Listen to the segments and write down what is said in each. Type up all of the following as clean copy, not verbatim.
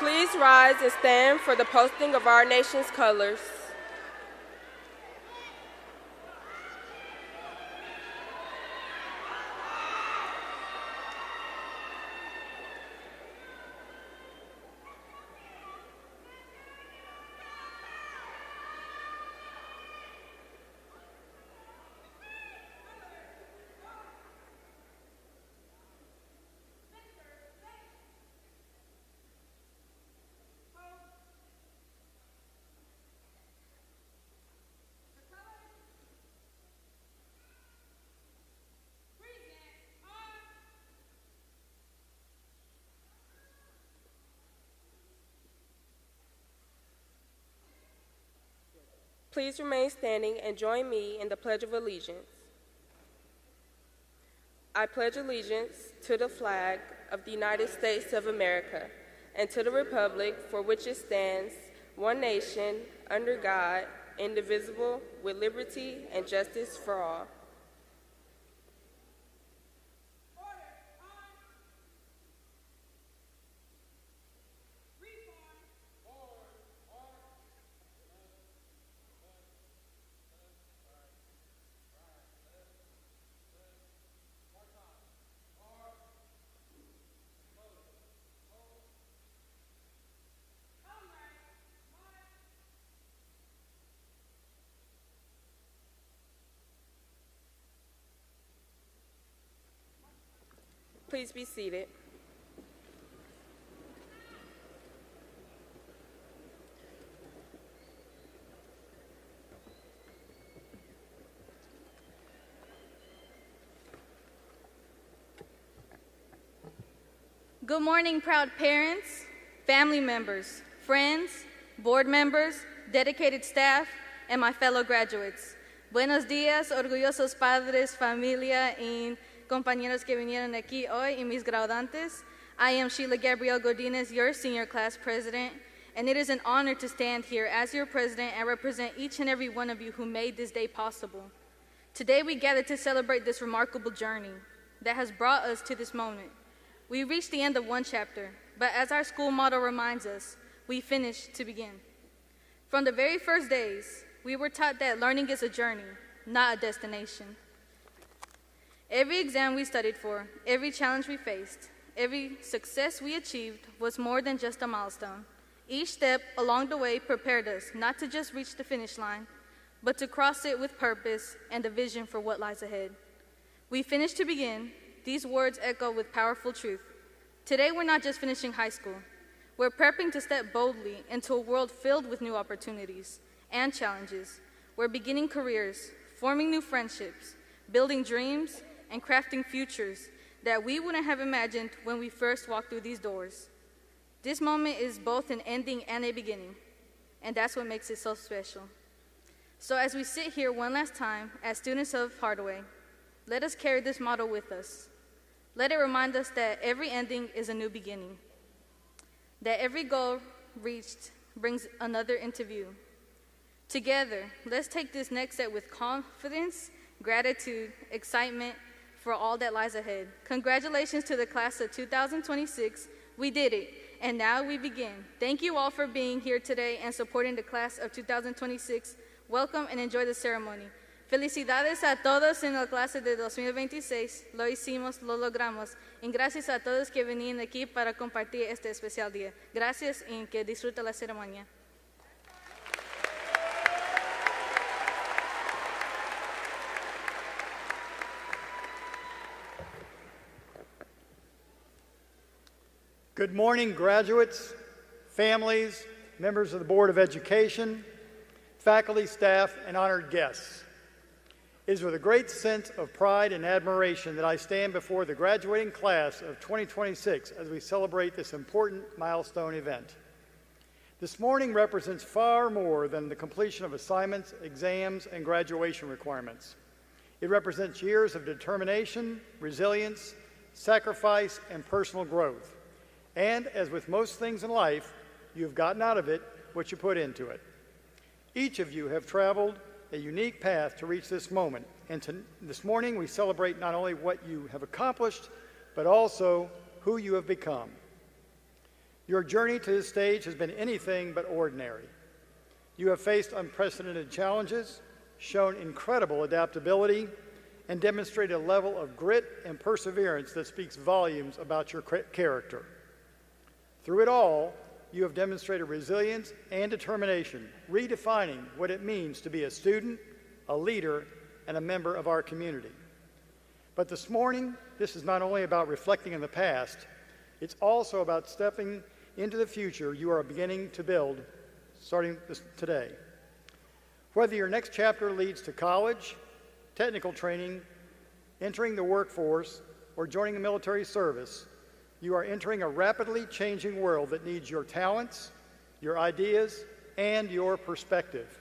Please rise and stand for the posting of our nation's colors. Please remain standing and join me in the Pledge of Allegiance. I pledge allegiance to the flag of the United States of America and to the republic for which it stands, one nation, under God, indivisible, with liberty and justice for all. Please be seated. Good morning, proud parents, family members, friends, board members, dedicated staff, and my fellow graduates. Buenos días, orgullosos padres, familia, y compañeros que vinieron aquí hoy, y mis graduantes. I am Sheila Gabrielle Godinez, your senior class president, and it is an honor to stand here as your president and represent each and every one of you who made this day possible. Today we gather to celebrate this remarkable journey that has brought us to this moment. We reached the end of one chapter, but as our school motto reminds us, we finish to begin. From the very first days, we were taught that learning is a journey, not a destination. Every exam we studied for, every challenge we faced, every success we achieved was more than just a milestone. Each step along the way prepared us not to just reach the finish line, but to cross it with purpose and a vision for what lies ahead. We finish to begin. These words echo with powerful truth. Today, we're not just finishing high school. We're prepping to step boldly into a world filled with new opportunities and challenges. We're beginning careers, forming new friendships, building dreams, and crafting futures that we wouldn't have imagined when we first walked through these doors. This moment is both an ending and a beginning, and that's what makes it so special. So as we sit here one last time as students of Hardaway, let us carry this motto with us. Let it remind us that every ending is a new beginning, that every goal reached brings another into view. Together, let's take this next step with confidence, gratitude, excitement, for all that lies ahead. Congratulations to the class of 2026. We did it, and now we begin. Thank you all for being here today and supporting the class of 2026. Welcome and enjoy the ceremony. Felicidades a todos en la clase de 2026. Lo hicimos, lo logramos. Y gracias a todos que vinieron aquí para compartir este especial día. Gracias y que disfruten la ceremonia. Good morning, graduates, families, members of the Board of Education, faculty, staff, and honored guests. It is with a great sense of pride and admiration that I stand before the graduating class of 2026 as we celebrate this important milestone event. This morning represents far more than the completion of assignments, exams, and graduation requirements. It represents years of determination, resilience, sacrifice, and personal growth. And as with most things in life, you have gotten out of it what you put into it. Each of you have traveled a unique path to reach this moment. And this morning we celebrate not only what you have accomplished, but also who you have become. Your journey to this stage has been anything but ordinary. You have faced unprecedented challenges, shown incredible adaptability, and demonstrated a level of grit and perseverance that speaks volumes about your character. Through it all, you have demonstrated resilience and determination, redefining what it means to be a student, a leader, and a member of our community. But this morning, this is not only about reflecting on the past, it's also about stepping into the future you are beginning to build starting today. Whether your next chapter leads to college, technical training, entering the workforce, or joining the military service, you are entering a rapidly changing world that needs your talents, your ideas, and your perspective.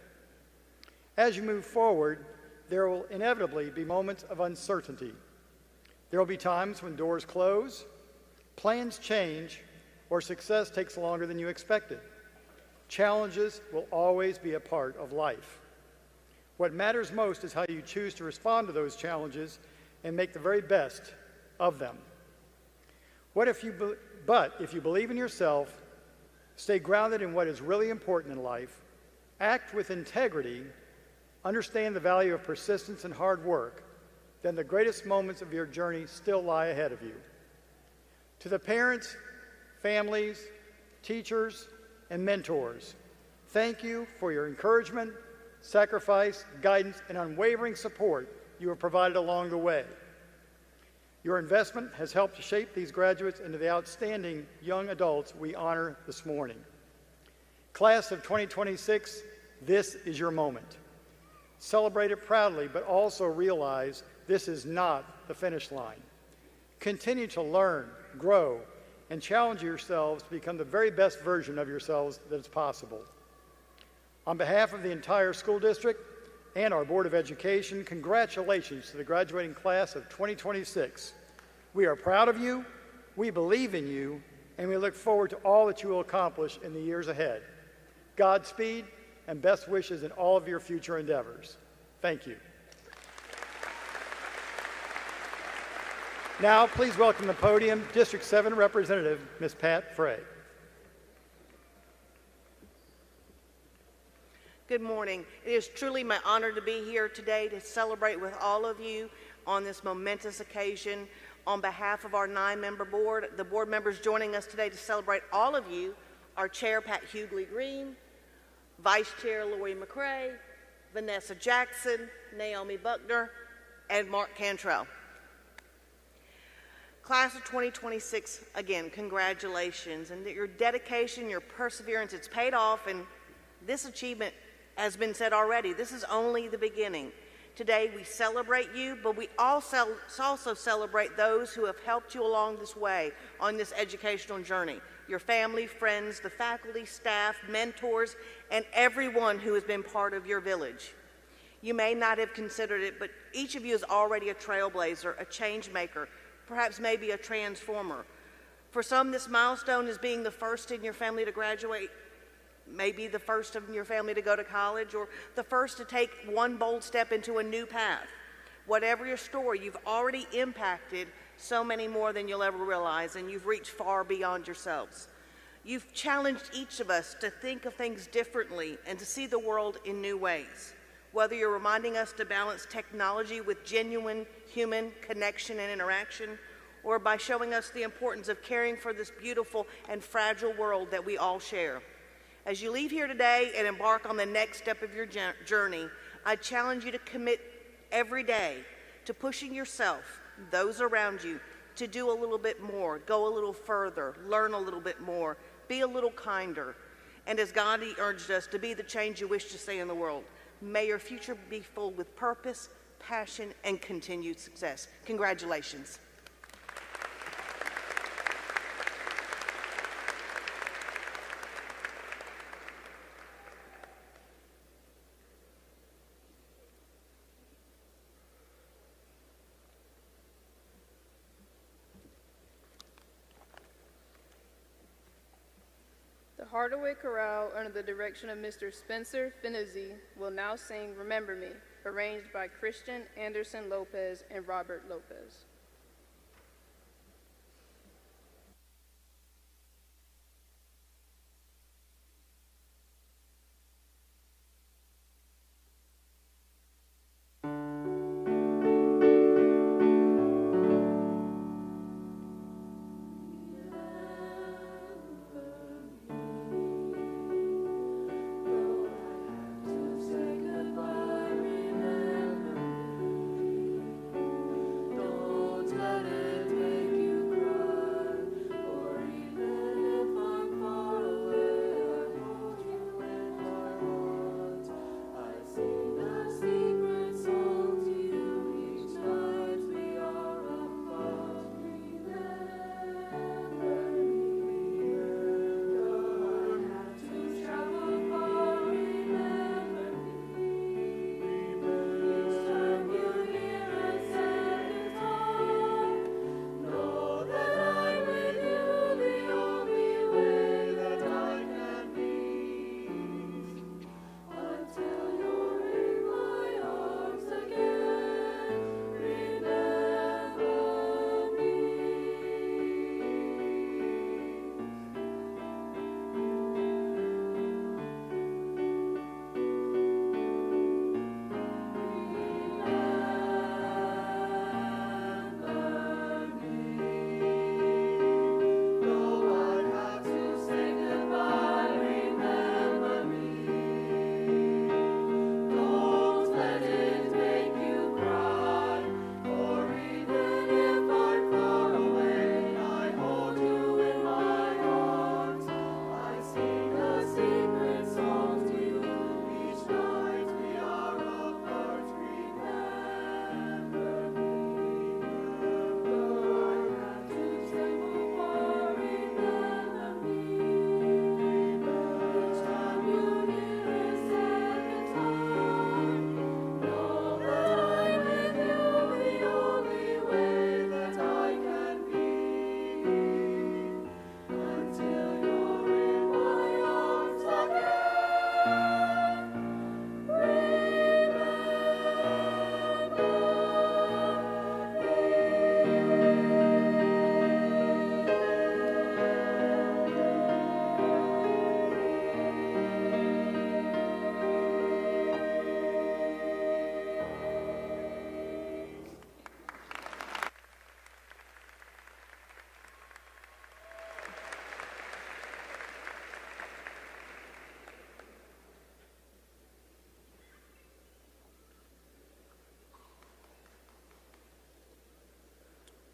As you move forward, there will inevitably be moments of uncertainty. There will be times when doors close, plans change, or success takes longer than you expected. Challenges will always be a part of life. What matters most is how you choose to respond to those challenges and make the very best of them. If you believe in yourself, stay grounded in what is really important in life, act with integrity, understand the value of persistence and hard work, then the greatest moments of your journey still lie ahead of you. To the parents, families, teachers, and mentors, thank you for your encouragement, sacrifice, guidance, and unwavering support you have provided along the way. Your investment has helped to shape these graduates into the outstanding young adults we honor this morning. Class of 2026, this is your moment. Celebrate it proudly, but also realize this is not the finish line. Continue to learn, grow, and challenge yourselves to become the very best version of yourselves that is possible. On behalf of the entire school district and our Board of Education, congratulations to the graduating class of 2026. We are proud of you, we believe in you, and we look forward to all that you will accomplish in the years ahead. Godspeed and best wishes in all of your future endeavors. Thank you. Now, please welcome to the podium District 7 Representative, Ms. Pat Frey. Good morning. It is truly my honor to be here today to celebrate with all of you on this momentous occasion. On behalf of our 9-member board, the board members joining us today to celebrate all of you are Chair Pat Hughley Green, Vice Chair Lori McCray, Vanessa Jackson, Naomi Buckner, and Mark Cantrell. Class of 2026, again, congratulations. And your dedication, your perseverance, it's paid off, and this achievement has been said already. This is only the beginning. Today we celebrate you, but we also celebrate those who have helped you along this way on this educational journey. Your family, friends, the faculty, staff, mentors, and everyone who has been part of your village. You may not have considered it, but each of you is already a trailblazer, a change maker, perhaps maybe a transformer. For some, this milestone is being the first in your family to graduate, maybe the first in your family to go to college, or the first to take one bold step into a new path. Whatever your story, you've already impacted so many more than you'll ever realize, and you've reached far beyond yourselves. You've challenged each of us to think of things differently and to see the world in new ways. Whether you're reminding us to balance technology with genuine human connection and interaction, or by showing us the importance of caring for this beautiful and fragile world that we all share. As you leave here today and embark on the next step of your journey, I challenge you to commit every day to pushing yourself, those around you, to do a little bit more, go a little further, learn a little bit more, be a little kinder, and as Gandhi urged us, to be the change you wish to see in the world. May your future be full with purpose, passion, and continued success. Congratulations. The Hardaway Chorale, under the direction of Mr. Spencer Finizzi, will now sing Remember Me, arranged by Christian Anderson Lopez and Robert Lopez.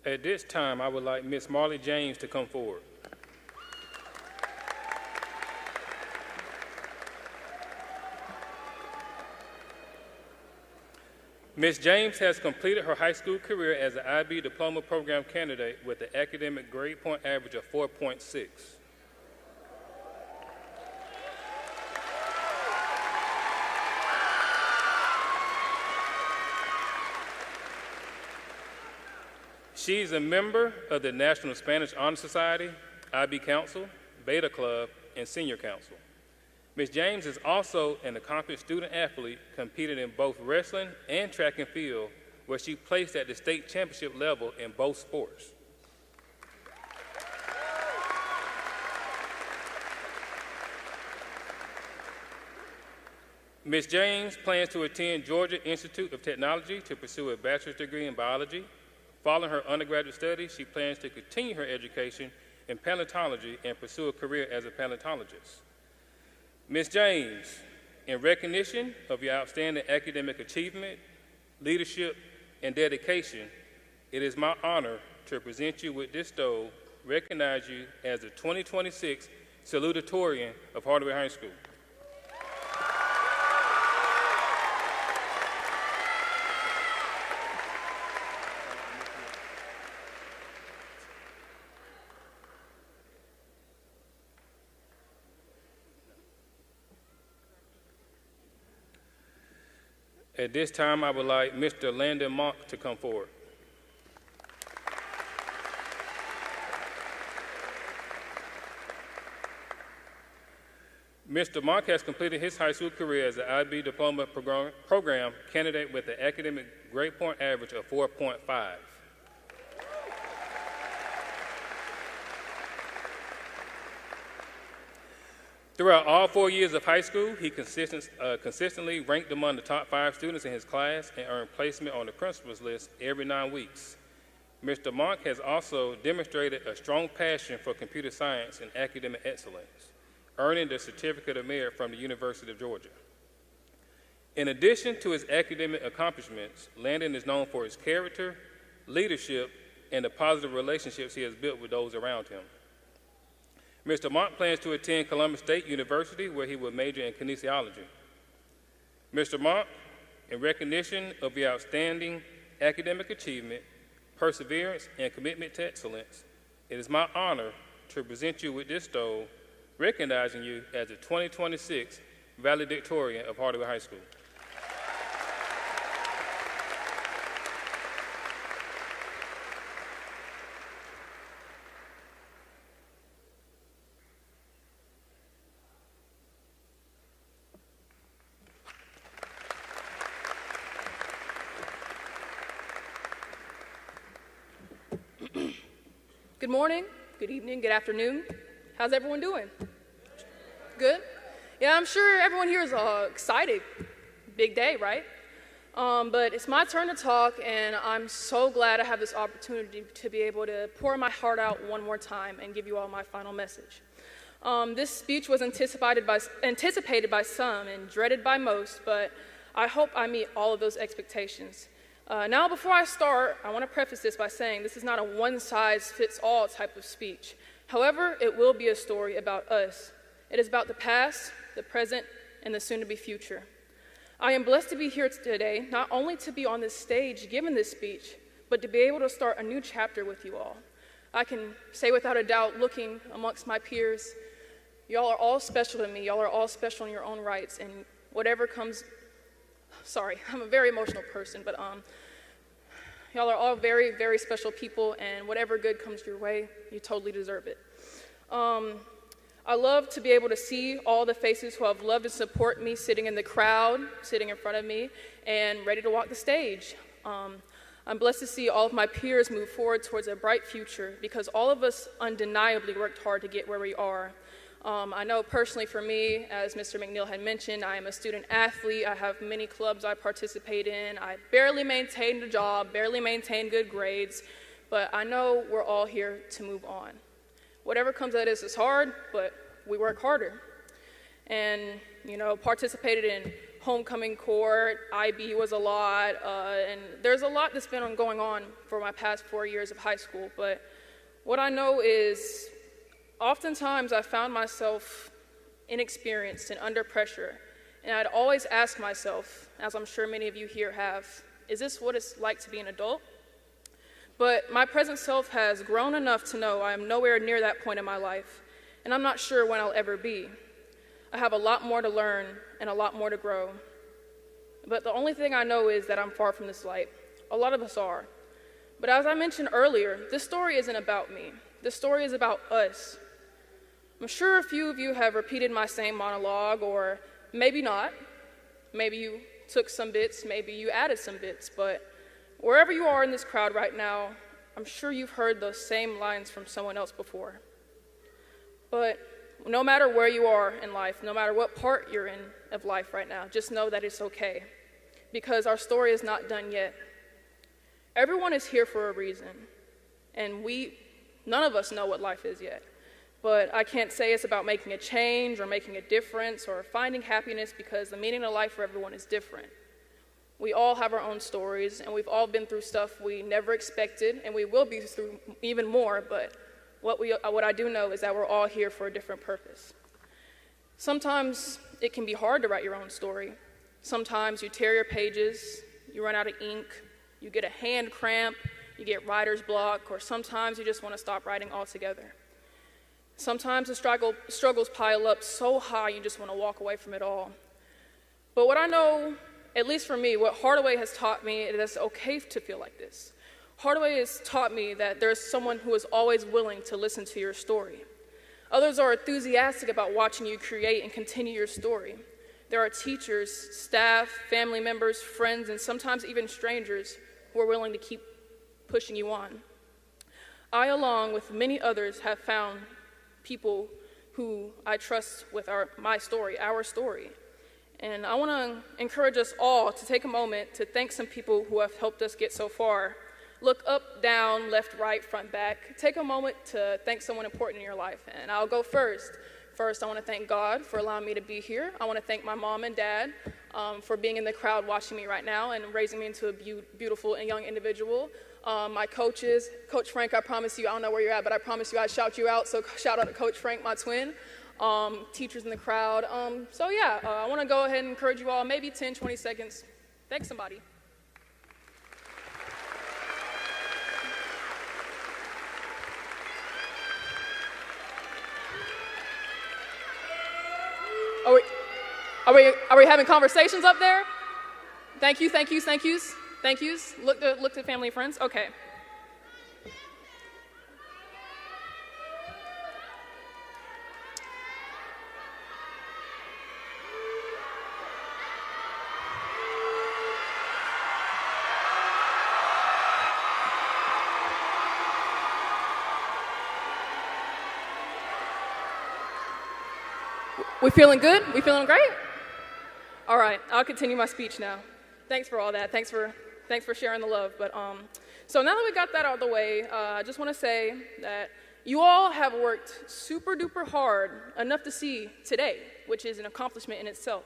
At this time, I would like Ms. Marley James to come forward. Ms. James has completed her high school career as an IB diploma program candidate with an academic grade point average of 4.6. She is a member of the National Spanish Honor Society, IB Council, Beta Club, and Senior Council. Ms. James is also an accomplished student athlete, competing in both wrestling and track and field, where she placed at the state championship level in both sports. Ms. James plans to attend Georgia Institute of Technology to pursue a bachelor's degree in biology. Following her undergraduate studies, she plans to continue her education in paleontology and pursue a career as a paleontologist. Ms. James, in recognition of your outstanding academic achievement, leadership, and dedication, it is my honor to present you with this stole, recognize you as the 2026 salutatorian of Hardaway High School. At this time, I would like Mr. Landon Monk to come forward. Mr. Monk has completed his high school career as an IB diploma program candidate with an academic grade point average of 4.5. Throughout all 4 years of high school, he consistently ranked among the top 5 students in his class and earned placement on the principal's list every 9 weeks. Mr. Monk has also demonstrated a strong passion for computer science and academic excellence, earning the Certificate of Merit from the University of Georgia. In addition to his academic accomplishments, Landon is known for his character, leadership, and the positive relationships he has built with those around him. Mr. Monk plans to attend Columbus State University, where he will major in kinesiology. Mr. Monk, in recognition of your outstanding academic achievement, perseverance, and commitment to excellence, it is my honor to present you with this stole, recognizing you as the 2026 valedictorian of Hardaway High School. Good morning, good evening, good afternoon. How's everyone doing? Good? Yeah, I'm sure everyone here is excited. Big day, right? But it's my turn to talk, and I'm so glad I have this opportunity to be able to pour my heart out one more time and give you all my final message. This speech was anticipated by some and dreaded by most, but I hope I meet all of those expectations. Now, before I start, I want to preface this by saying this is not a one-size-fits-all type of speech. However, it will be a story about us. It is about the past, the present, and the soon-to-be future. I am blessed to be here today, not only to be on this stage giving this speech, but to be able to start a new chapter with you all. I can say without a doubt, looking amongst my peers, y'all are all special to me. Y'all are all special in your own rights, and whatever comes. Sorry, I'm a very emotional person, but y'all are all very, very special people, and whatever good comes your way, you totally deserve it. I love to be able to see all the faces who have loved and support me sitting in the crowd, sitting in front of me, and ready to walk the stage. I'm blessed to see all of my peers move forward towards a bright future because all of us undeniably worked hard to get where we are. I know personally for me, as Mr. McNeil had mentioned, I am a student athlete. I have many clubs I participate in. I barely maintained a job, barely maintained good grades, but I know we're all here to move on. Whatever comes at us is hard, but we work harder. And, participated in homecoming court, IB was a lot, and there's a lot that's been going on for my past 4 years of high school. But what I know is oftentimes I found myself inexperienced and under pressure, and I'd always ask myself, as I'm sure many of you here have, is this what it's like to be an adult? But my present self has grown enough to know I am nowhere near that point in my life, and I'm not sure when I'll ever be. I have a lot more to learn and a lot more to grow. But the only thing I know is that I'm far from this light. A lot of us are. But as I mentioned earlier, this story isn't about me. This story is about us. I'm sure a few of you have repeated my same monologue, or maybe not. Maybe you took some bits, maybe you added some bits, but wherever you are in this crowd right now, I'm sure you've heard those same lines from someone else before. But no matter where you are in life, no matter what part you're in of life right now, just know that it's okay, because our story is not done yet. Everyone is here for a reason, and none of us know what life is yet. But I can't say it's about making a change or making a difference or finding happiness, because the meaning of life for everyone is different. We all have our own stories, and we've all been through stuff we never expected, and we will be through even more, but what I do know is that we're all here for a different purpose. Sometimes it can be hard to write your own story. Sometimes you tear your pages, you run out of ink, you get a hand cramp, you get writer's block, or sometimes you just want to stop writing altogether. Sometimes the struggles pile up so high you just want to walk away from it all. But what I know, at least for me, what Hardaway has taught me is that it's okay to feel like this. Hardaway has taught me that there's someone who is always willing to listen to your story. Others are enthusiastic about watching you create and continue your story. There are teachers, staff, family members, friends, and sometimes even strangers who are willing to keep pushing you on. I, along with many others, have found people who I trust with my story, our story. And I want to encourage us all to take a moment to thank some people who have helped us get so far. Look up, down, left, right, front, back. Take a moment to thank someone important in your life. And I'll go first. First, I want to thank God for allowing me to be here. I want to thank my mom and dad for being in the crowd watching me right now and raising me into a beautiful and young individual. My coaches, Coach Frank, I promise you, I don't know where you're at, but I promise you I'd shout you out. So shout out to Coach Frank, my twin. Teachers in the crowd. I want to go ahead and encourage you all, maybe 10, 20 seconds. Thank somebody. Are we having conversations up there? Thank you, thank yous, thank yous, thank yous. Look to family and friends. Okay. We feeling good? We feeling great? All right, I'll continue my speech now. Thanks for all that. Thanks for sharing the love. But so now that we got that out of the way, I just want to say that you all have worked super duper hard enough to see today, which is an accomplishment in itself.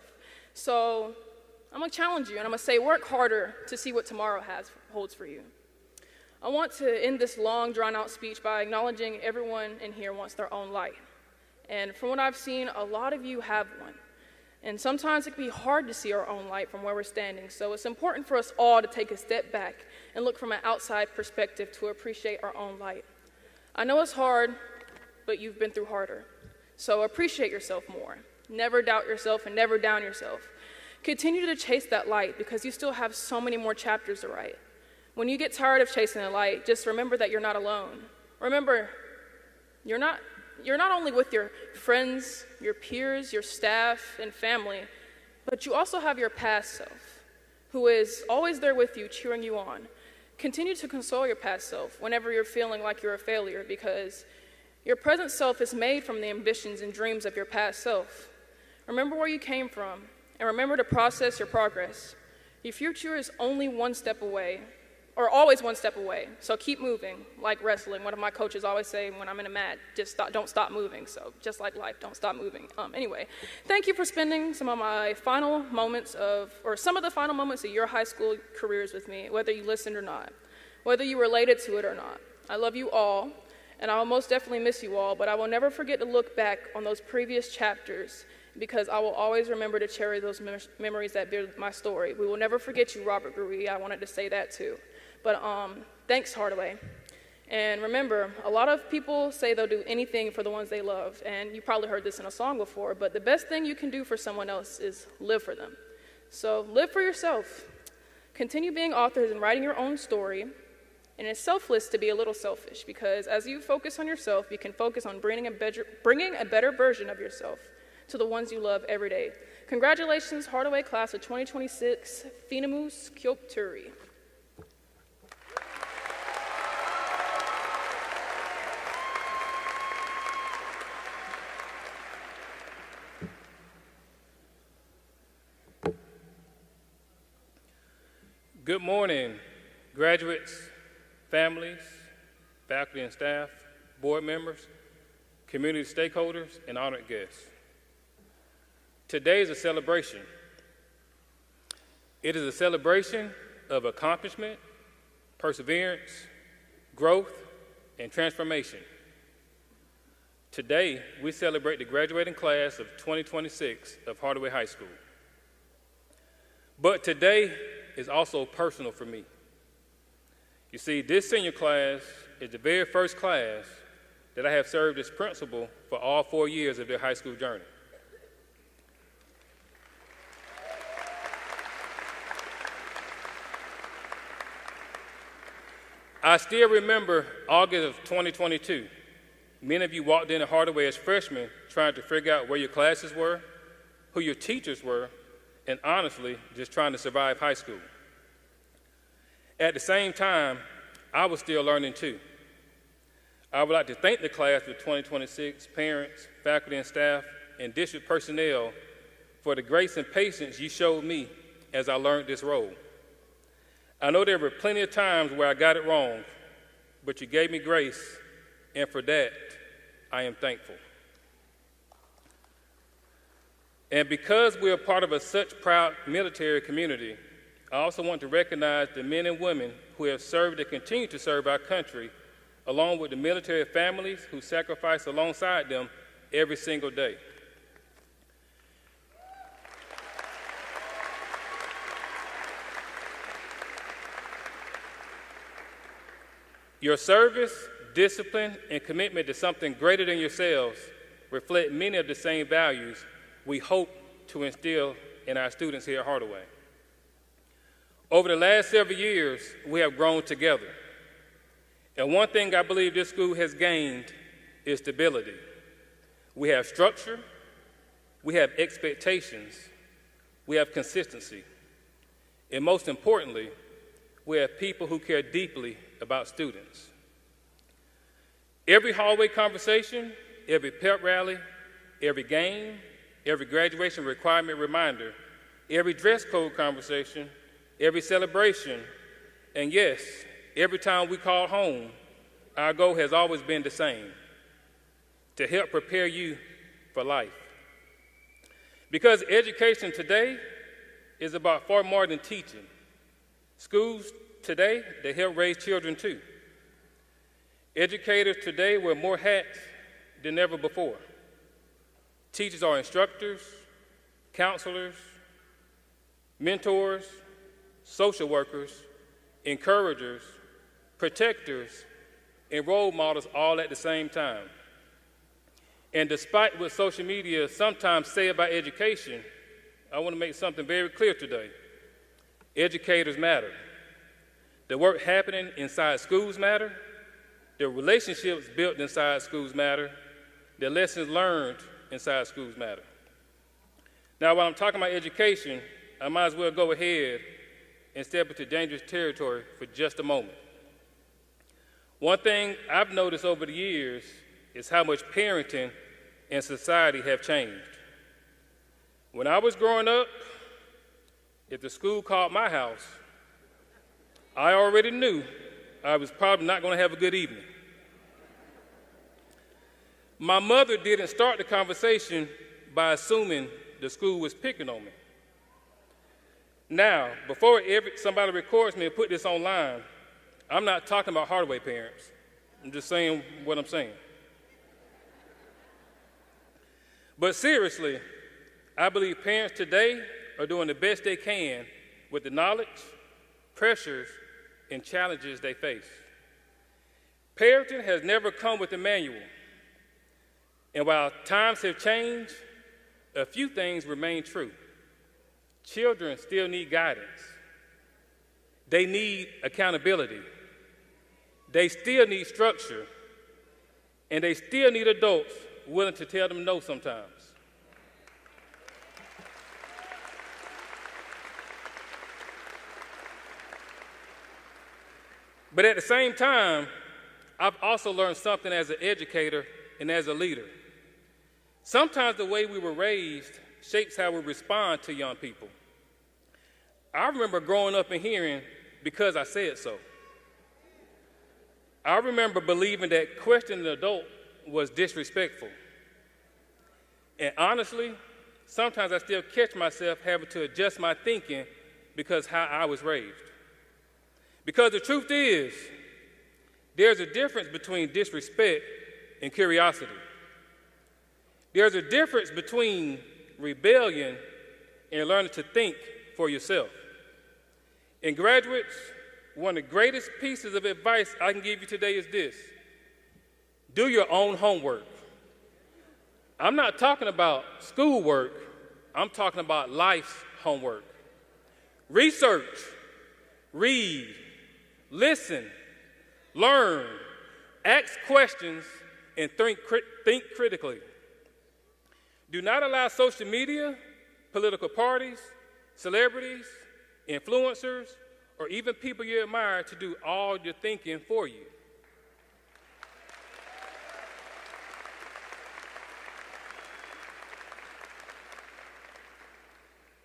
So I'm gonna challenge you, and I'm gonna say work harder to see what tomorrow holds for you. I want to end this long, drawn-out speech by acknowledging everyone in here wants their own light. And from what I've seen, a lot of you have one. And sometimes it can be hard to see our own light from where we're standing. So it's important for us all to take a step back and look from an outside perspective to appreciate our own light. I know it's hard, but you've been through harder. So appreciate yourself more. Never doubt yourself and never down yourself. Continue to chase that light because you still have so many more chapters to write. When you get tired of chasing the light, just remember that you're not alone. Remember, you're not only with your friends, your peers, your staff, and family, but you also have your past self, who is always there with you, cheering you on. Continue to console your past self whenever you're feeling like you're a failure, because your present self is made from the ambitions and dreams of your past self. Remember where you came from, and remember to process your progress. Your future is only one step away, or always one step away. So keep moving, like wrestling. One of my coaches always say when I'm in a mat, just stop, don't stop moving. So just like life, don't stop moving. Anyway, thank you for spending some of the final moments of your high school careers with me, whether you listened or not, whether you related to it or not. I love you all, and I will most definitely miss you all, but I will never forget to look back on those previous chapters because I will always remember to cherish those memories that build my story. We will never forget you, Robert Gruy. I wanted to say that too. But thanks, Hardaway. And remember, a lot of people say they'll do anything for the ones they love, and you probably heard this in a song before, but the best thing you can do for someone else is live for them. So live for yourself. Continue being authors and writing your own story. And it's selfless to be a little selfish because as you focus on yourself, you can focus on bringing a better version of yourself to the ones you love every day. Congratulations, Hardaway class of 2026, Finamus Kyopturi. Good morning, graduates, families, faculty and staff, board members, community stakeholders, and honored guests. Today is a celebration. It is a celebration of accomplishment, perseverance, growth, and transformation. Today, we celebrate the graduating class of 2026 of Hardaway High School. But today is also personal for me. You see, this senior class is the very first class that I have served as principal for all 4 years of their high school journey. I still remember August of 2022. Many of you walked in at Hardaway as freshmen trying to figure out where your classes were, who your teachers were, and honestly, just trying to survive high school. At the same time, I was still learning too. I would like to thank the class of 2026 parents, faculty and staff, and district personnel for the grace and patience you showed me as I learned this role. I know there were plenty of times where I got it wrong, but you gave me grace, and for that, I am thankful. And because we are part of such proud military community, I also want to recognize the men and women who have served and continue to serve our country, along with the military families who sacrifice alongside them every single day. Your service, discipline, and commitment to something greater than yourselves reflect many of the same values we hope to instill in our students here at Hardaway. Over the last several years, we have grown together. And one thing I believe this school has gained is stability. We have structure, we have expectations, we have consistency. And most importantly, we have people who care deeply about students. Every hallway conversation, every pep rally, every game, every graduation requirement reminder, every dress code conversation, every celebration, and yes, every time we call home, our goal has always been the same: to help prepare you for life. Because education today is about far more than teaching. Schools today, they help raise children too. Educators today wear more hats than ever before. Teachers are instructors, counselors, mentors, social workers, encouragers, protectors, and role models all at the same time. And despite what social media sometimes say about education, I want to make something very clear today. Educators matter. The work happening inside schools matter. The relationships built inside schools matter. The lessons learned inside schools matter. Now, while I'm talking about education, I might as well go ahead and step into dangerous territory for just a moment. One thing I've noticed over the years is how much parenting and society have changed. When I was growing up, if the school called my house, I already knew I was probably not going to have a good evening. My mother didn't start the conversation by assuming the school was picking on me. Now, before somebody records me and put this online, I'm not talking about Hardaway parents. I'm just saying what I'm saying. But seriously, I believe parents today are doing the best they can with the knowledge, pressures, and challenges they face. Parenting has never come with a manual. And while times have changed, a few things remain true. Children still need guidance. They need accountability. They still need structure. And they still need adults willing to tell them no sometimes. But at the same time, I've also learned something as an educator and as a leader. Sometimes the way we were raised shapes how we respond to young people. I remember growing up and hearing, "because I said so." I remember believing that questioning an adult was disrespectful. And honestly, sometimes I still catch myself having to adjust my thinking because how I was raised. Because the truth is, there's a difference between disrespect and curiosity. There's a difference between rebellion and learning to think for yourself. And graduates, one of the greatest pieces of advice I can give you today is this: do your own homework. I'm not talking about schoolwork, I'm talking about life's homework. Research, read, listen, learn, ask questions, and think critically. Do not allow social media, political parties, celebrities, influencers, or even people you admire to do all your thinking for you.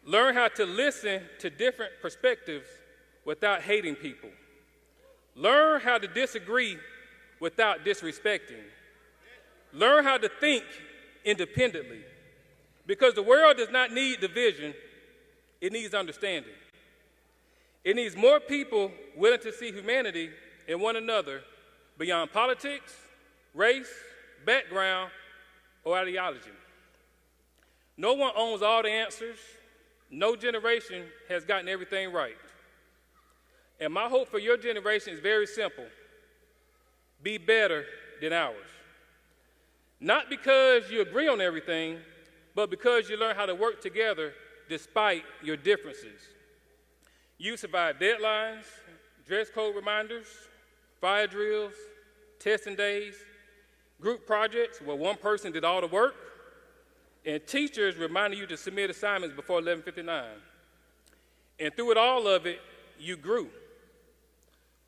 Learn how to listen to different perspectives without hating people. Learn how to disagree without disrespecting. Learn how to think independently. Because the world does not need division, it needs understanding. It needs more people willing to see humanity in one another beyond politics, race, background, or ideology. No one owns all the answers. No generation has gotten everything right. And my hope for your generation is very simple: be better than ours. Not because you agree on everything, but because you learn how to work together despite your differences. You survive deadlines, dress code reminders, fire drills, testing days, group projects where one person did all the work, and teachers reminding you to submit assignments before 11:59. And through all of it, you grew.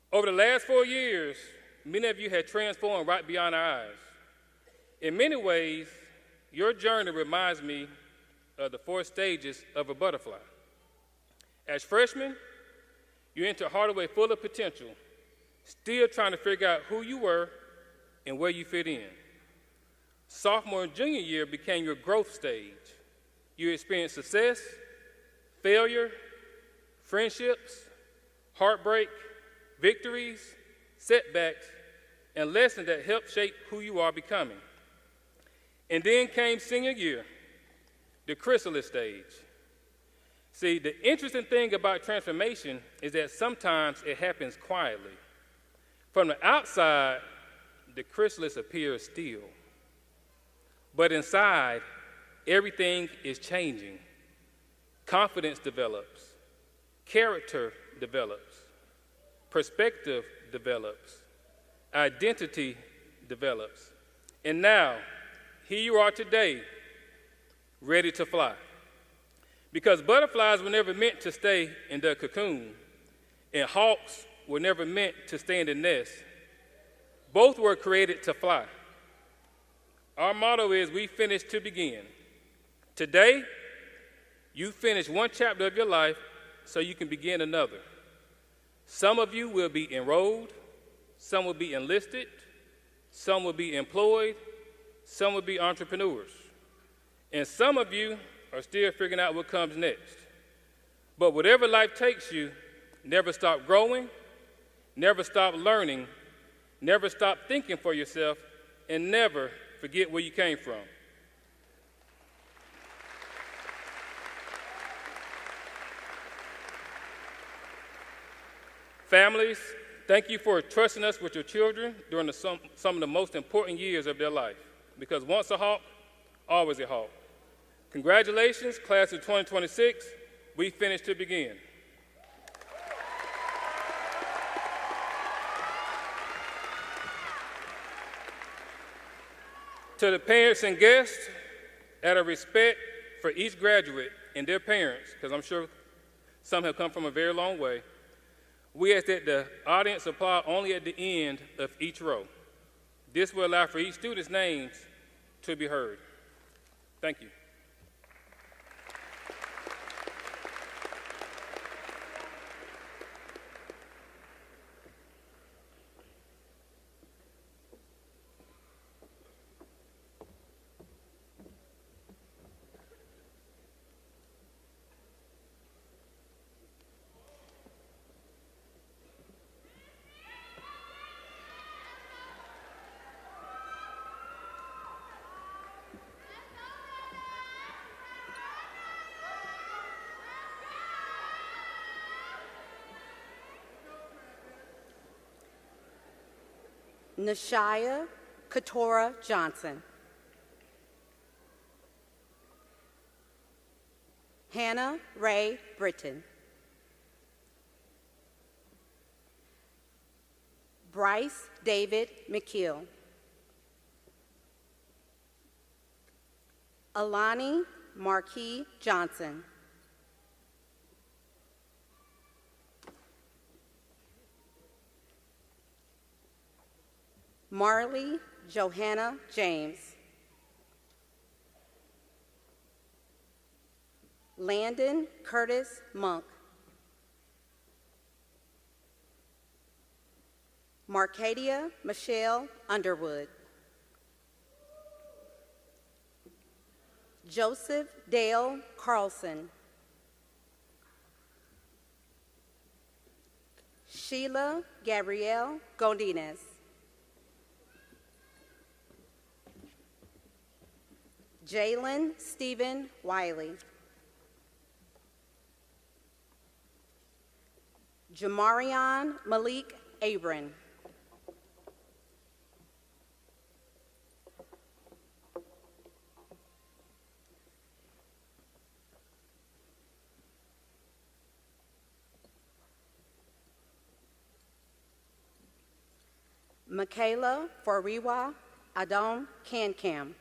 Over the last 4 years, many of you have transformed right beyond our eyes. In many ways, your journey reminds me of the 4 stages of a butterfly. As freshmen, you enter Hardaway full of potential, still trying to figure out who you were and where you fit in. Sophomore and junior year became your growth stage. You experienced success, failure, friendships, heartbreak, victories, setbacks, and lessons that helped shape who you are becoming. And then came senior year, the chrysalis stage. See, the interesting thing about transformation is that sometimes it happens quietly. From the outside, the chrysalis appears still. But inside, everything is changing. Confidence develops. Character develops. Perspective develops. Identity develops. And now, here you are today, ready to fly. Because butterflies were never meant to stay in their cocoon, and hawks were never meant to stay in the nest. Both were created to fly. Our motto is, we finish to begin. Today, you finish one chapter of your life so you can begin another. Some of you will be enrolled, some will be enlisted, some will be employed, some will be entrepreneurs. And some of you are still figuring out what comes next. But whatever life takes you, never stop growing, never stop learning, never stop thinking for yourself, and never forget where you came from. Families, thank you for trusting us with your children during some of the most important years of their life. Because once a hawk, always a hawk. Congratulations, class of 2026. We finished to begin. To the parents and guests, out of respect for each graduate and their parents, because I'm sure some have come from a very long way, we ask that the audience applaud only at the end of each row. This will allow for each student's names to be heard. Thank you. Nashia Katora Johnson. Hannah Ray Britton. Bryce David McKeel. Alani Marquis Johnson. Marley Johanna James. Landon Curtis Monk. Marcadia Michelle Underwood. Joseph Dale Carlson. Sheila Gabrielle Godinez. Jalen Stephen Wiley. Jamarion Malik Abram. Michaela Foriwa Adon Kankam.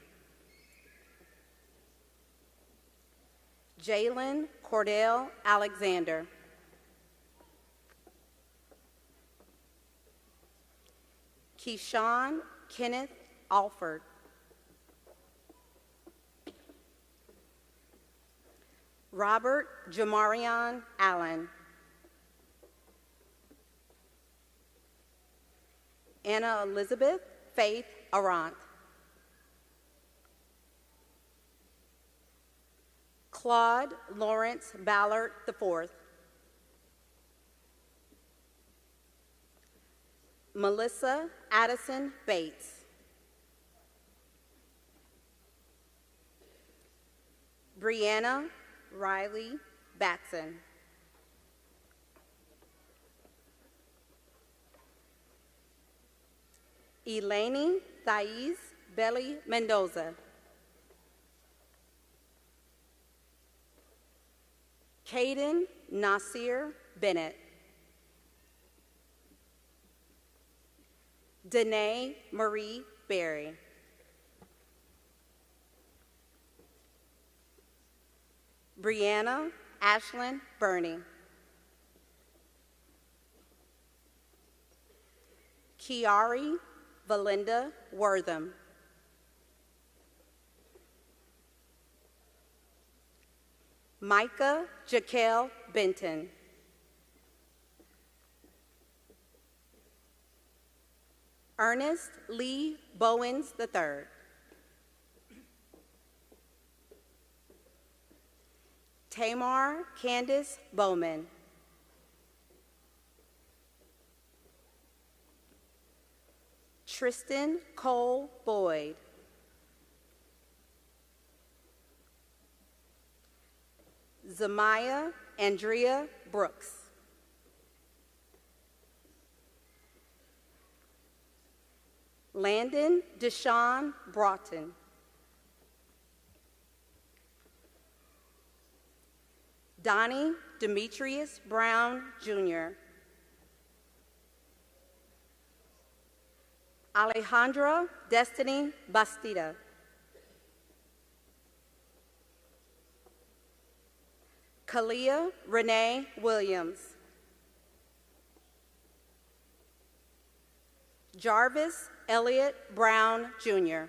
Jalen Cordell Alexander. Keyshawn Kenneth Alford. Robert Jamarion Allen. Anna Elizabeth Faith Arant. Claude Lawrence Ballard IV. Melissa Addison Bates. Brianna Riley Batson. Elaine Thais Belly Mendoza. Caden Nasir Bennett. Danae Marie Berry. Brianna Ashlyn Burney. Kiari Valinda Wortham. Micah Jaquel Benton. Ernest Lee Bowens III. Tamar Candace Bowman. Tristan Cole Boyd. Zamaya Andrea Brooks. Landon Deshawn Broughton. Donnie Demetrius Brown, Jr. Alejandra Destiny Bastida. Kalia Renee Williams. Jarvis Elliott Brown, Jr.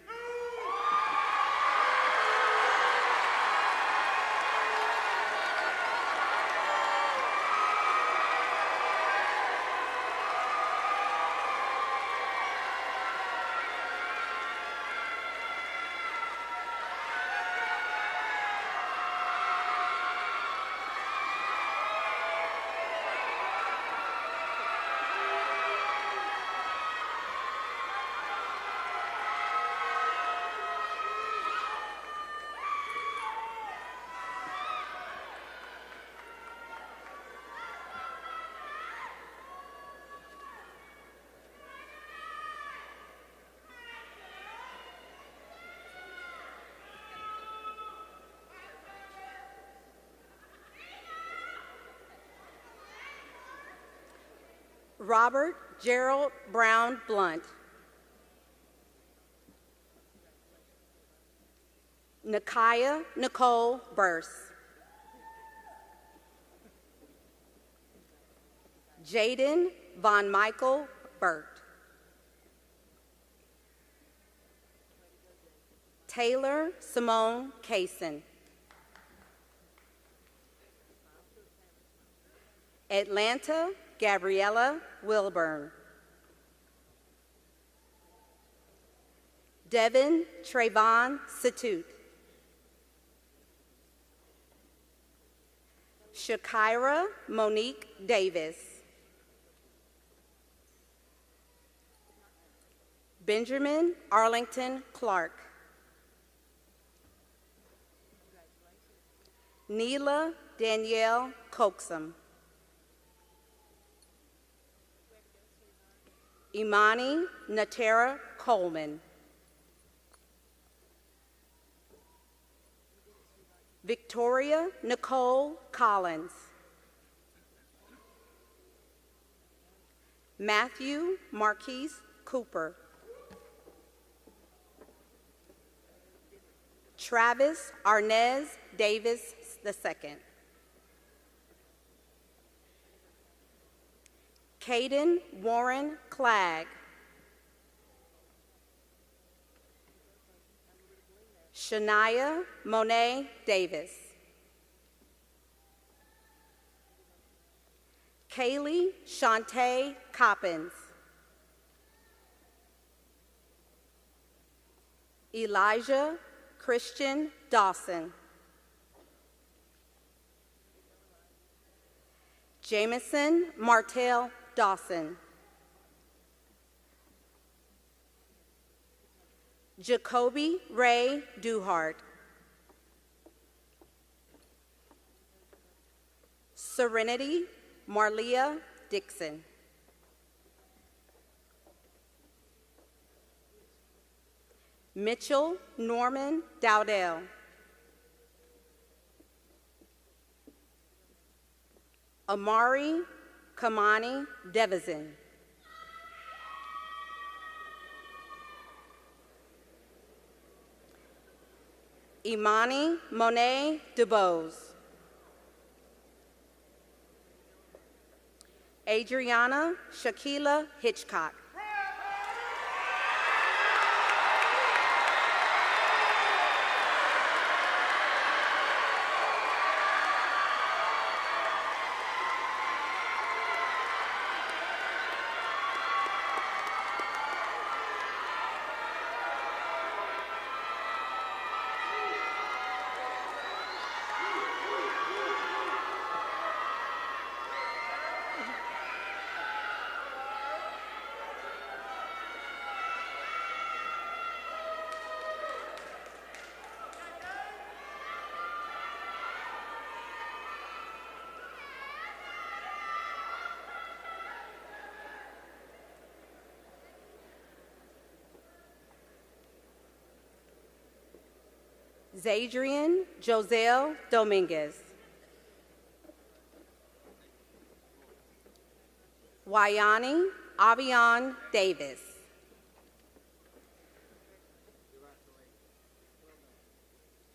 Robert Gerald Brown Blunt. Nakia Nicole Burse. Jaden Von Michael Burt. Taylor Simone Kaysen. Atlanta Gabriella Wilburn. Devin Trayvon Satut. Shakira Monique Davis. Benjamin Arlington Clark. Neela Danielle Coxum. Imani Natera Coleman. Victoria Nicole Collins. Matthew Marquise Cooper. Travis Arnez Davis II. Caden Warren Clegg. Shania Monet Davis. Kaylee Shantae Coppins. Elijah Christian Dawson. Jameson Martell Dawson. Jacoby Ray Duhart. Serenity Marlia Dixon. Mitchell Norman Dowdell. Amari Kamani Devizin. Imani Monet DeBose. Adriana Shakila Hitchcock. Zadrian Joselle Dominguez. Wayani Avion Davis.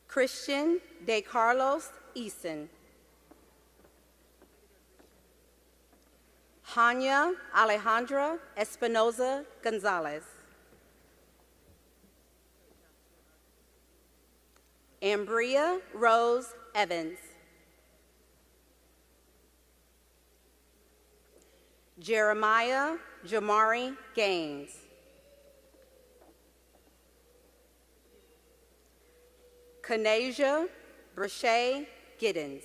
Christian De Carlos Eason. Hanya Alejandra Espinoza Gonzalez. Ambria Rose Evans. Jeremiah Jamari Gaines. Kanasia Brashay Giddens.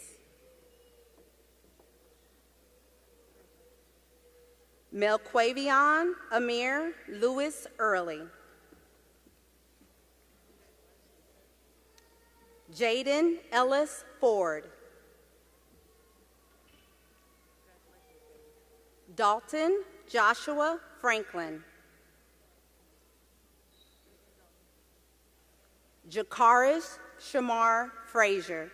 Melquavion Amir Lewis Early. Jaden Ellis Ford. Dalton Joshua Franklin. Jakaris Shamar Frazier.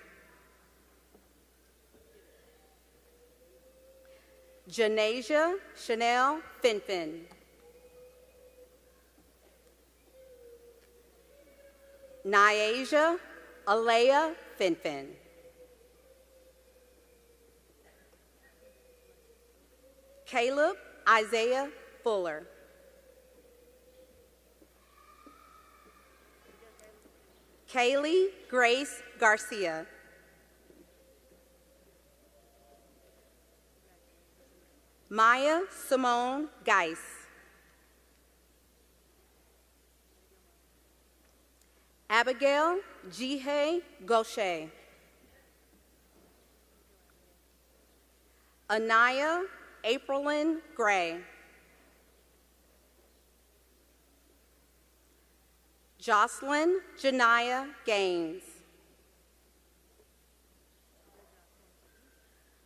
Janasia Chanel Finfin. Nyasia Alea Finfin. Caleb Isaiah Fuller. Kaylee Grace Garcia. Maya Simone Geis. Abigail Jihe Gaucher. Anaya Aprilyn Gray. Jocelyn Janaya Gaines.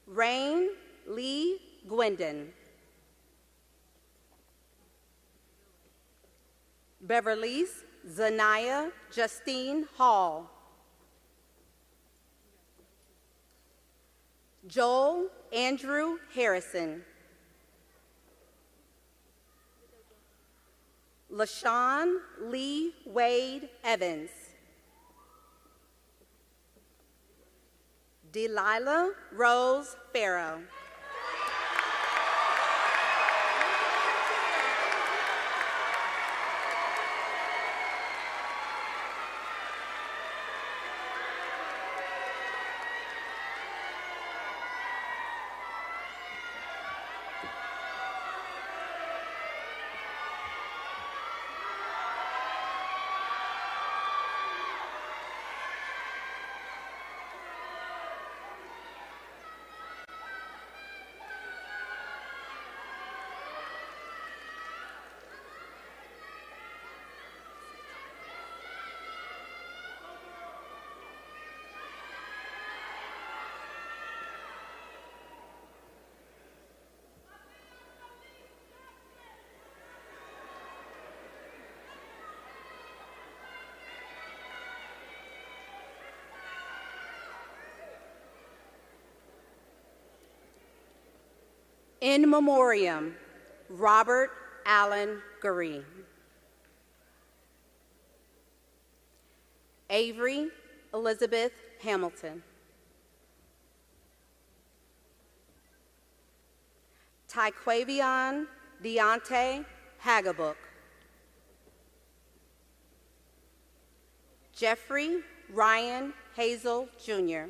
Rain Lee Gwendon. Beverly's Zanaya Justine Hall. Joel Andrew Harrison. LaShawn Lee Wade Evans. Delilah Rose Farrow. In memoriam, Robert Allen Gurry. Avery Elizabeth Hamilton. Tyquavion Deontay Hagabook. Jeffrey Ryan Hazel, Jr.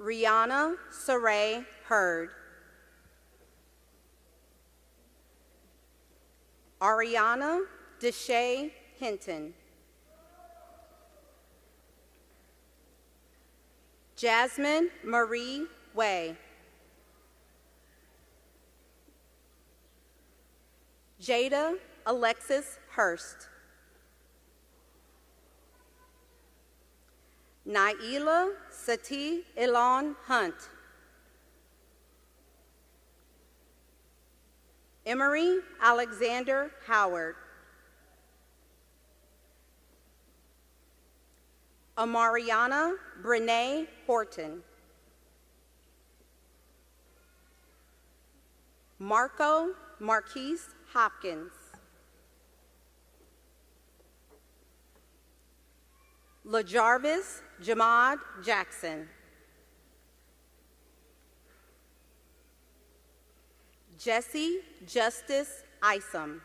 Rihanna Saray Hurd. Ariana Deshay Hinton. Jasmine Marie Way. Jada Alexis Hurst. Naila Sati Elon Hunt. Emery Alexander Howard. Amariana Brene Horton. Marco Marquise Hopkins. LaJarvis Jamad Jackson. Jesse Justice Isom.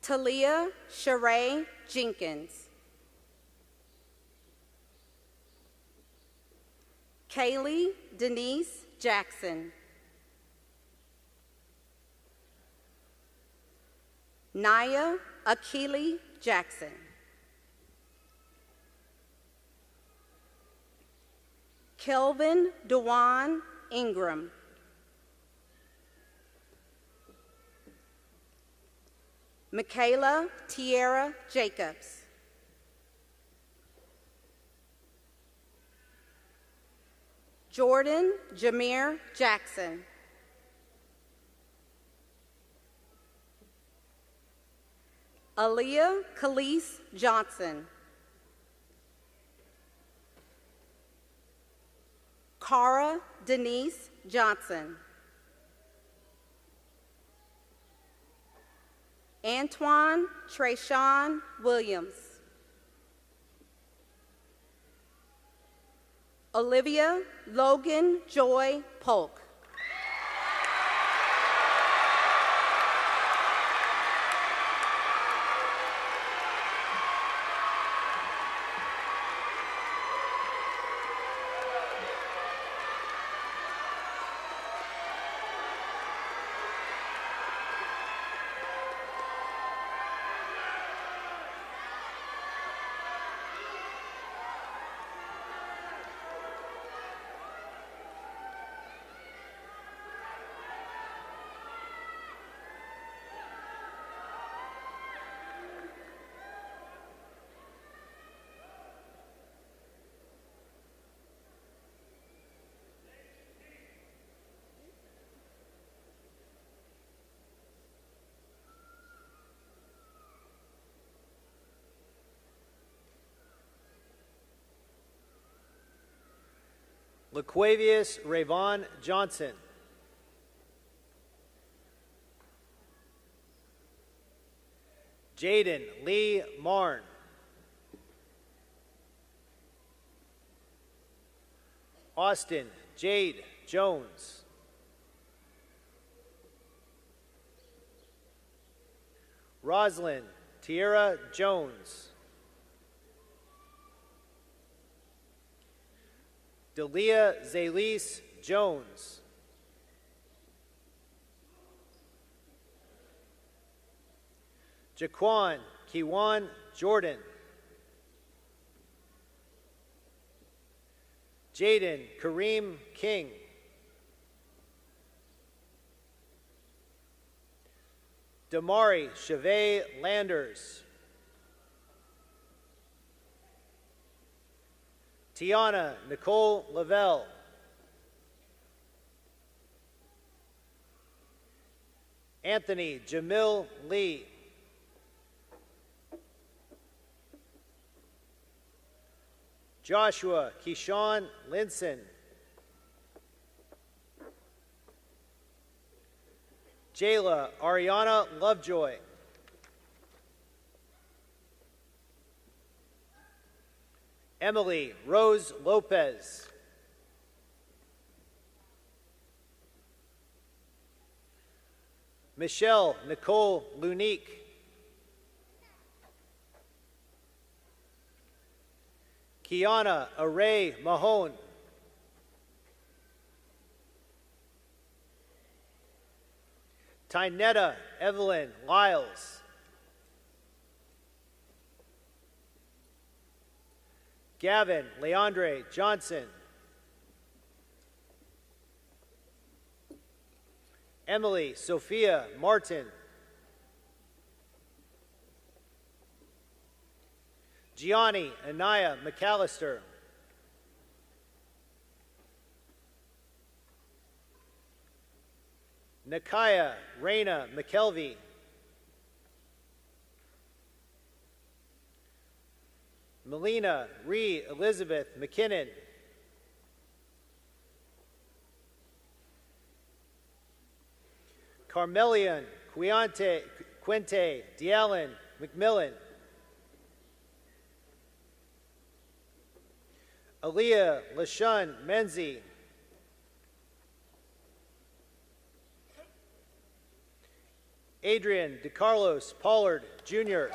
Talia Sheree Jenkins. Kaylee Denise Jackson. Naya Akili Jackson. Kelvin Dewan Ingram. Michaela Tierra Jacobs. Jordan Jameer Jackson. Aaliyah Khalees Johnson. Cara Denise Johnson. Antoine Trayshawn Williams. Olivia Logan Joy Polk. LaQuavius Rayvon Johnson. Jaden Lee Marn. Austin Jade Jones. Roslyn Tierra Jones. Delia Zaylise Jones. Jaquan Kiwan Jordan. Jaden Kareem King. Damari Chavez Landers. Tiana Nicole Lavelle. Anthony Jamil Lee. Joshua Keyshawn Linson. Jayla Ariana Lovejoy. Emily Rose Lopez. Michelle Nicole Lunique. Kiana Array Mahone. Tynetta Evelyn Lyles. Gavin Leandre Johnson. Emily Sophia Martin. Gianni Anaya McAllister. Nakaya Raina McKelvey. Melina Ree Elizabeth McKinnon. Carmelian Quinte D'Allen McMillan. Aaliyah LaShun Menzie. Adrian DeCarlos Pollard, Jr.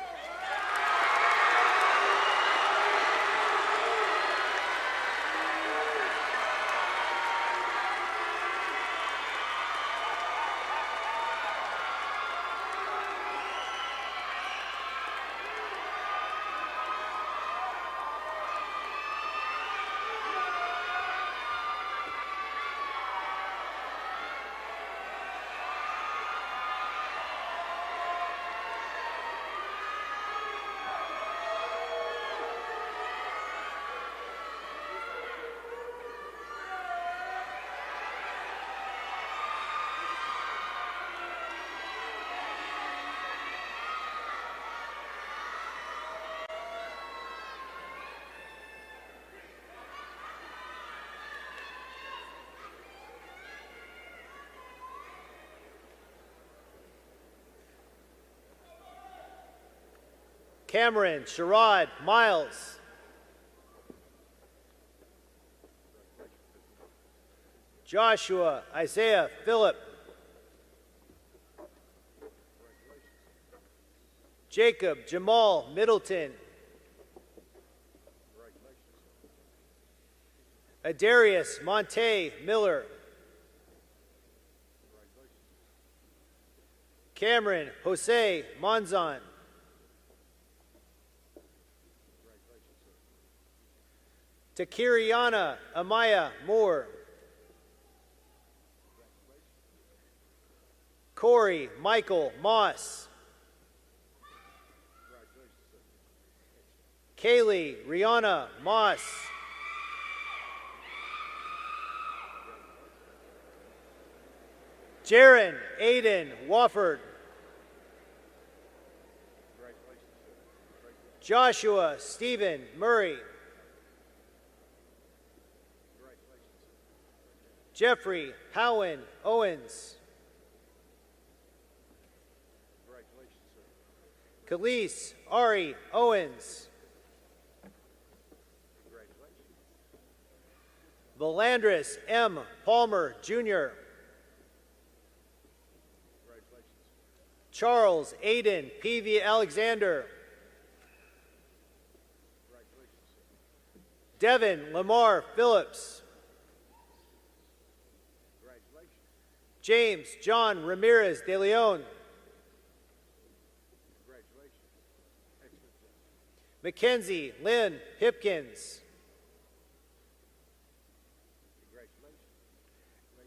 Cameron Sherrod Miles. Joshua Isaiah Phillip. Jacob Jamal Middleton. Adarius Monte Miller. Cameron Jose Monzon. Takiriana Amaya Moore. Corey Michael Moss. Kaylee Rihanna Moss. Jaron Aiden Wofford. Joshua Stephen Murray. Jeffrey Howen Owens. Khalees Ari Owens. Valandris M. Palmer, Jr. Charles Aiden P.V. Alexander. Devin Lamar Phillips. James John Ramirez de Leon. Mackenzie Lynn Hipkins.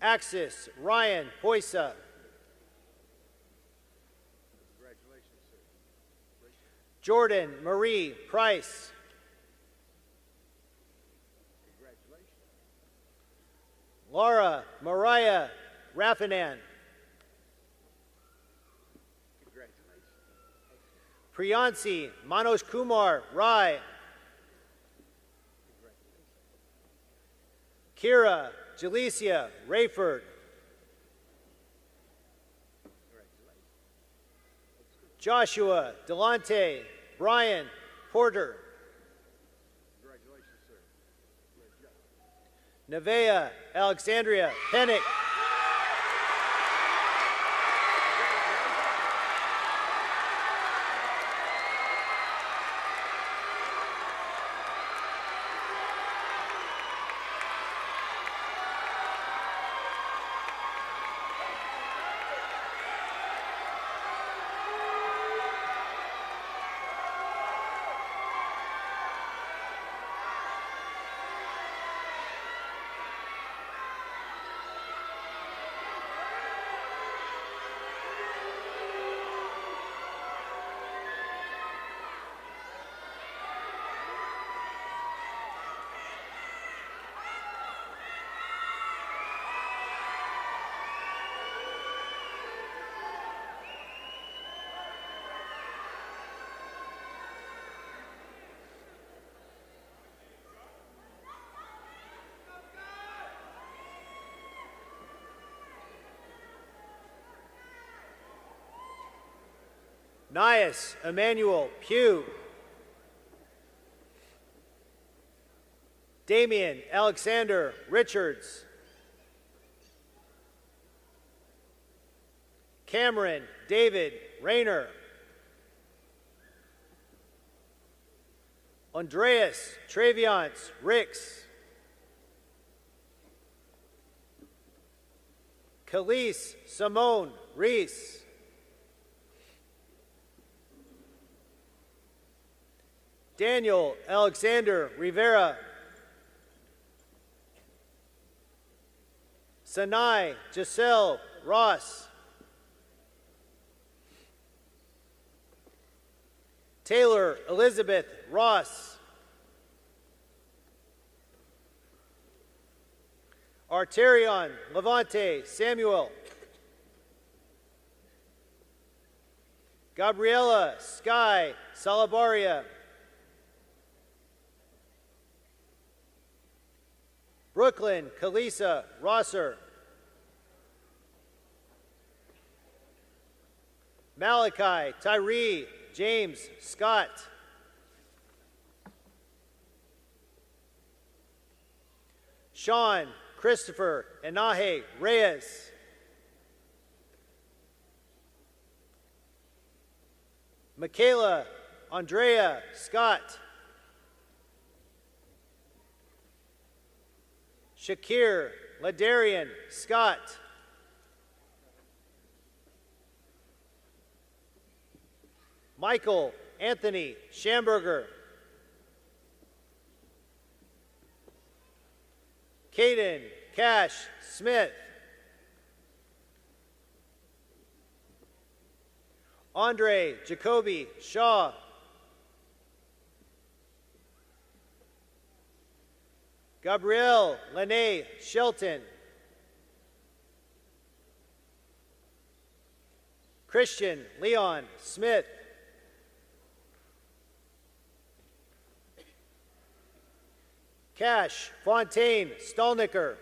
Axis Ryan Poisa. Jordan Marie Price. Laura Mariah Raffanan. Priyansi Manoj Kumar Rai. Kira Jalicia Rayford. Joshua Delante Brian Porter. Nevaeh Alexandria Pennick. Nias Emmanuel Pugh. Damian Alexander Richards. Cameron David Rayner. Andreas Traviance Ricks. Khalees Simone Reese. Daniel Alexander Rivera. Sanai Giselle Ross. Taylor Elizabeth Ross. Arterion Levante Samuel. Gabriela Sky Salabaria. Brooklyn Kalisa Rosser. Malachi Tyree James Scott. Sean Christopher Enaje Reyes. Michaela Andrea Scott. Shakir Ladarian Scott. Michael Anthony Schamberger. Caden Cash Smith. Andre Jacoby Shaw. Gabrielle Lene Shelton. Christian Leon Smith. Cash Fontaine Stolnicker.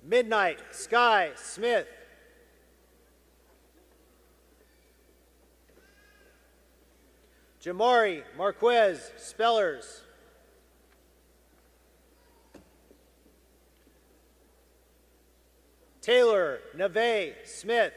Midnight Sky Smith. Jamari Marquez Spellers. Taylor Neve Smith.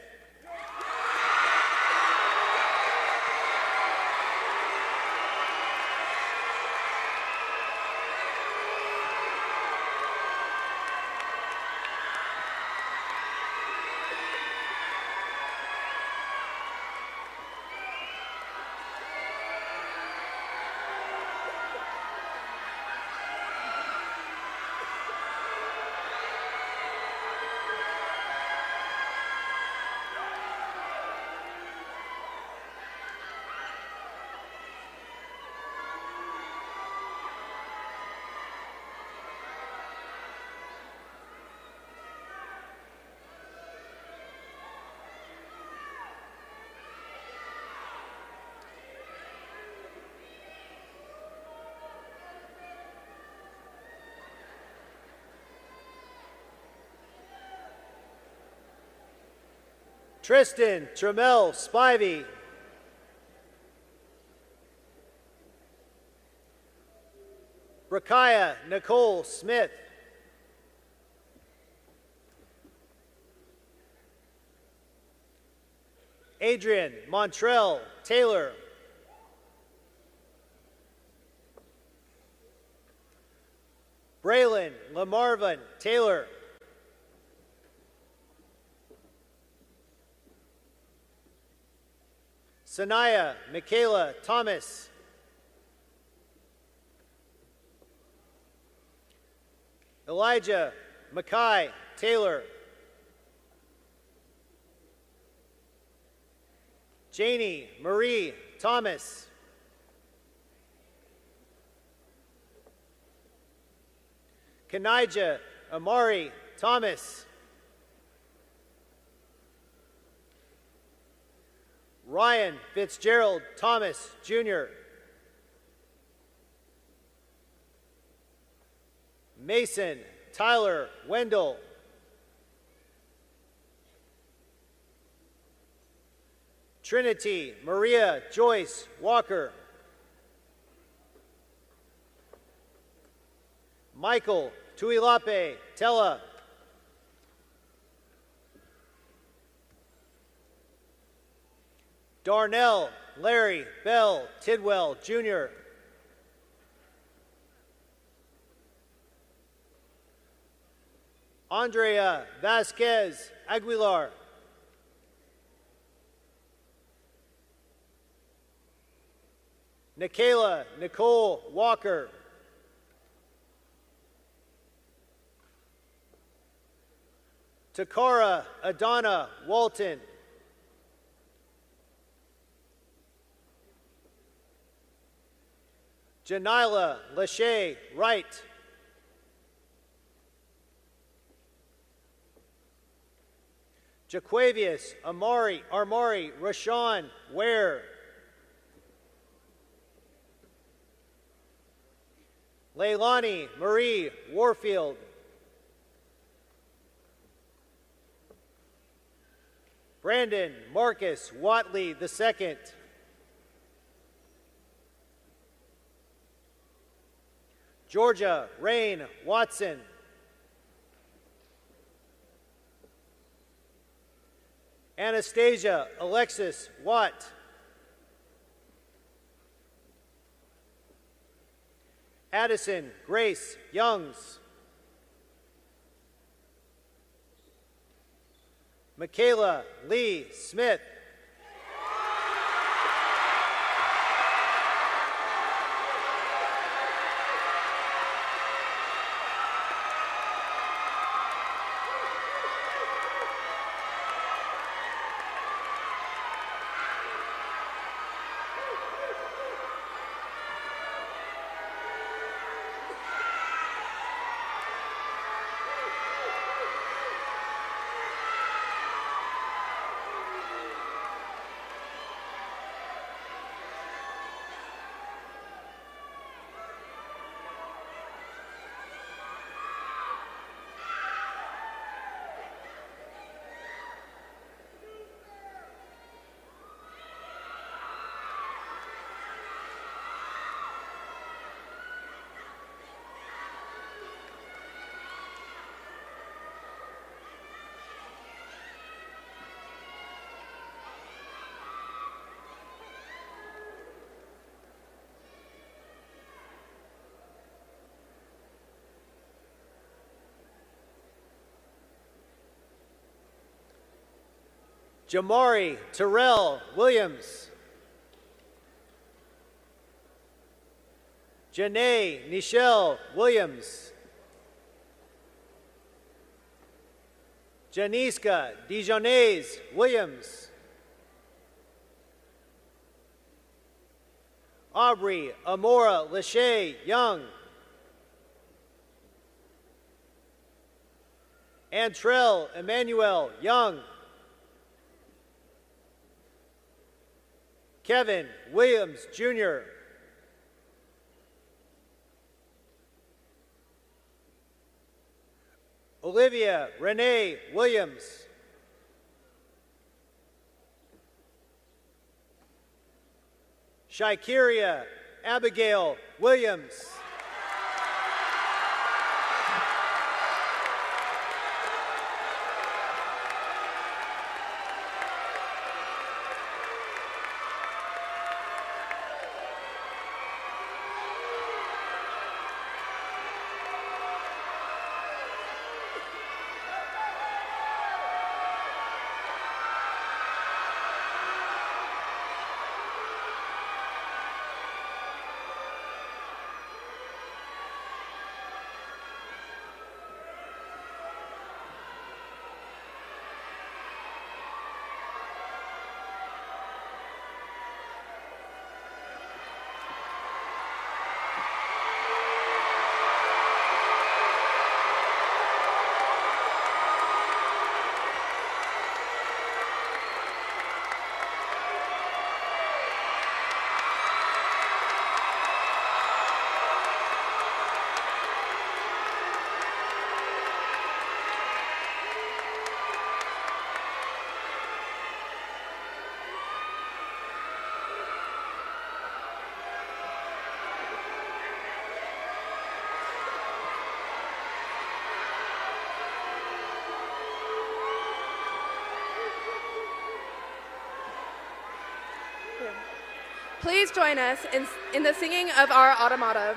Tristan Tremel Spivey. Rakaya Nicole Smith. Adrian Montrell Taylor. Braylon Lamarvin Taylor. Sanaya Michaela Thomas. Elijah Mackay Taylor. Janie Marie Thomas. Kanija Amari Thomas. Ryan Fitzgerald Thomas, Jr. Mason Tyler Wendell. Trinity Maria Joyce Walker. Michael Tuilape Tella. Darnell Larry Bell Tidwell, Jr. Andrea Vasquez Aguilar. Nikayla Nicole Walker. Takara Adana Walton. Janila Lachey Wright. Jaquavius Armari Rashawn Ware. Leilani Marie Warfield. Brandon Marcus Watley II. Georgia Rain Watson. Anastasia Alexis Watt. Addison Grace Youngs. Michaela Lee Smith. Jamari Terrell Williams. Janae Nichelle Williams. Janiska Dijonais Williams. Aubrey Amora Lachey Young. Antrell Emmanuel Young. Kevin Williams, Jr. Olivia Renee Williams. Shaikiria Abigail Williams. Please join us in the singing of our automata.